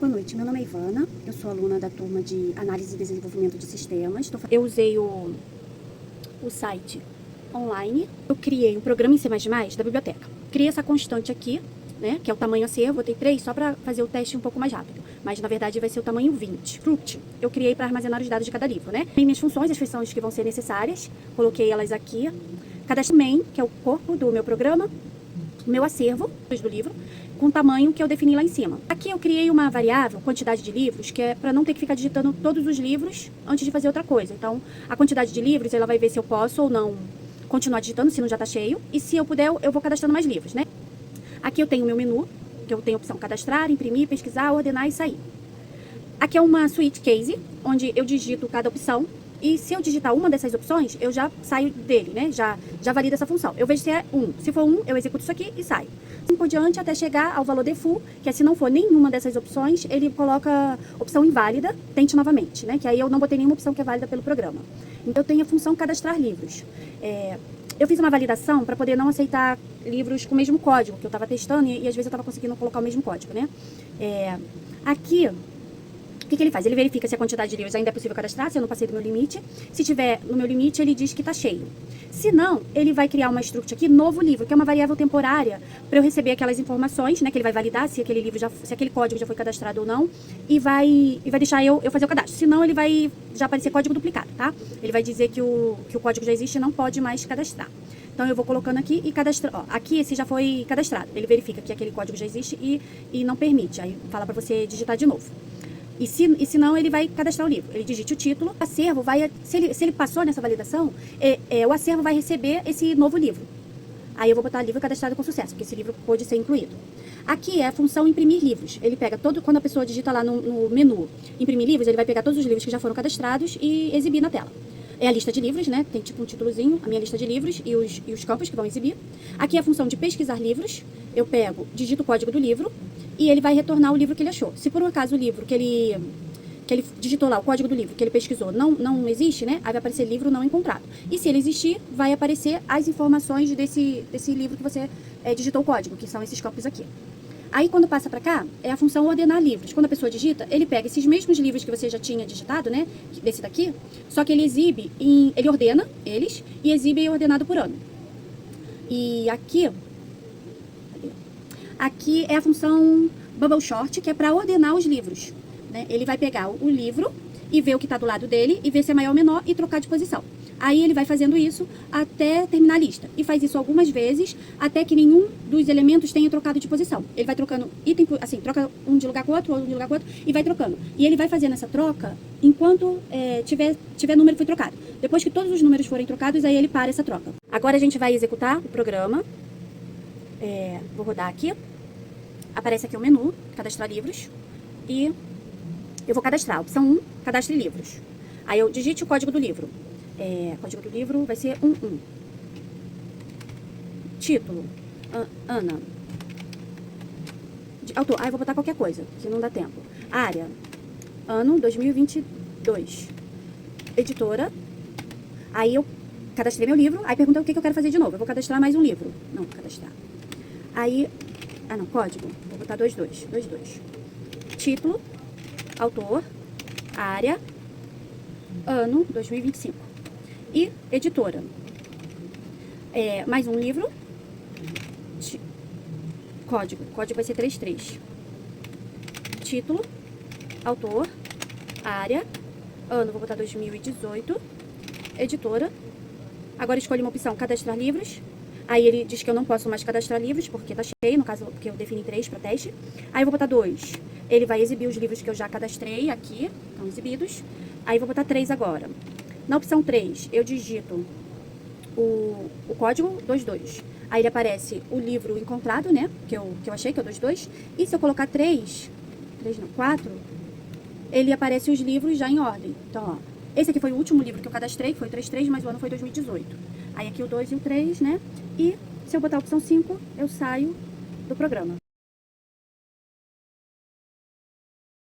Boa noite, meu nome é Ivana, eu sou aluna da turma de Análise e Desenvolvimento de Sistemas. Eu usei o site online, eu criei um programa em C++ da biblioteca. Criei essa constante aqui, né, que é o tamanho acervo, botei 3 só para fazer o teste um pouco mais rápido. Mas na verdade vai ser o tamanho 20. Fruit, eu criei para armazenar os dados de cada livro, né. Tem minhas funções, as funções que vão ser necessárias, coloquei elas aqui. Cadastro main, que é o corpo do meu programa, o meu acervo do livro, com o tamanho que eu defini lá em cima. Aqui eu criei uma variável, quantidade de livros, que é para não ter que ficar digitando todos os livros antes de fazer outra coisa. Então, a quantidade de livros, ela vai ver se eu posso ou não continuar digitando, se não já está cheio. E se eu puder, eu vou cadastrando mais livros, né? Aqui eu tenho o meu menu, que eu tenho a opção cadastrar, imprimir, pesquisar, ordenar e sair. Aqui é uma suite case, onde eu digito cada opção. E se eu digitar uma dessas opções, eu já saio dele, né? Já valida essa função. Eu vejo se é 1. Se for 1, eu executo isso aqui e saio. Assim por diante até chegar ao valor default, que é se não for nenhuma dessas opções, ele coloca opção inválida, tente novamente, né? Que aí eu não botei nenhuma opção que é válida pelo programa. Então eu tenho a função cadastrar livros. Eu fiz uma validação para poder não aceitar livros com o mesmo código, que eu estava testando e às vezes eu estava conseguindo colocar o mesmo código, né? Aqui... O que ele faz? Ele verifica se a quantidade de livros ainda é possível cadastrar, se eu não passei do meu limite. Se tiver no meu limite, ele diz que está cheio. Se não, ele vai criar uma struct aqui, novo livro, que é uma variável temporária, para eu receber aquelas informações, né, que ele vai validar se aquele livro se aquele código já foi cadastrado ou não, e vai deixar eu fazer o cadastro. Senão, ele vai já aparecer código duplicado, tá? Ele vai dizer que o código já existe e não pode mais cadastrar. Então, eu vou colocando aqui e cadastrar. Ó, aqui esse já foi cadastrado. Ele verifica que aquele código já existe e não permite. Aí fala para você digitar de novo. E se não, ele vai cadastrar o livro. Ele digite o título, o acervo vai... Se ele passou nessa validação, o acervo vai receber esse novo livro. Aí eu vou botar livro cadastrado com sucesso, porque esse livro pode ser incluído. Aqui é a função imprimir livros. Ele pega quando a pessoa digita lá no menu imprimir livros, ele vai pegar todos os livros que já foram cadastrados e exibir na tela. É a lista de livros, né? Tem tipo um títulozinho, a minha lista de livros e os campos que vão exibir. Aqui é a função de pesquisar livros. Eu pego, digito o código do livro e ele vai retornar o livro que ele achou. Se por um acaso o livro que ele digitou lá, o código do livro que ele pesquisou, não existe, né? Aí vai aparecer livro não encontrado. E se ele existir, vai aparecer as informações desse livro que você digitou o código, que são esses campos aqui. Aí, quando passa para cá, é a função ordenar livros. Quando a pessoa digita, ele pega esses mesmos livros que você já tinha digitado, né? Desse daqui, só que ele exibe, ele ordena eles e exibe ordenado por ano. E aqui é a função Bubble Sort, que é para ordenar os livros, né? Ele vai pegar o livro e ver o que está do lado dele e ver se é maior ou menor e trocar de posição. Aí ele vai fazendo isso até terminar a lista. E faz isso algumas vezes, até que nenhum dos elementos tenha trocado de posição. Ele vai trocando item, assim, troca um de lugar com o outro, outro de lugar com o outro, e vai trocando. E ele vai fazendo essa troca enquanto tiver número que foi trocado. Depois que todos os números forem trocados, aí ele para essa troca. Agora a gente vai executar o programa. Vou rodar aqui. Aparece aqui o menu, cadastrar livros. E eu vou cadastrar. Opção 1, cadastre livros. Aí eu digite o código do livro. O código do livro vai ser 11. Título, Ana. Autor, eu vou botar qualquer coisa, que não dá tempo. Área, ano 2022. Editora. Aí eu cadastrei meu livro, aí pergunta o que eu quero fazer de novo. Eu vou cadastrar mais um livro. Não, vou cadastrar. Aí, código. Vou botar 22. Título, autor, área, ano 2025. E editora. Mais um livro. Código vai ser 33. Título, autor, área, ano, vou botar 2018. Editora. Agora escolho uma opção, cadastrar livros. Aí ele diz que eu não posso mais cadastrar livros, porque tá cheio, no caso, porque eu defini 3 para teste. Aí eu vou botar 2. Ele vai exibir os livros que eu já cadastrei aqui, estão exibidos. Aí eu vou botar 3 agora. Na opção 3, eu digito o código 22. Aí ele aparece o livro encontrado, né? Que eu achei, que é o 22. E se eu colocar 4, ele aparece os livros já em ordem. Então, ó, esse aqui foi o último livro que eu cadastrei, que foi o 33, mas o ano foi 2018. Aí aqui o 2 e o 3, né? E se eu botar a opção 5, eu saio do programa.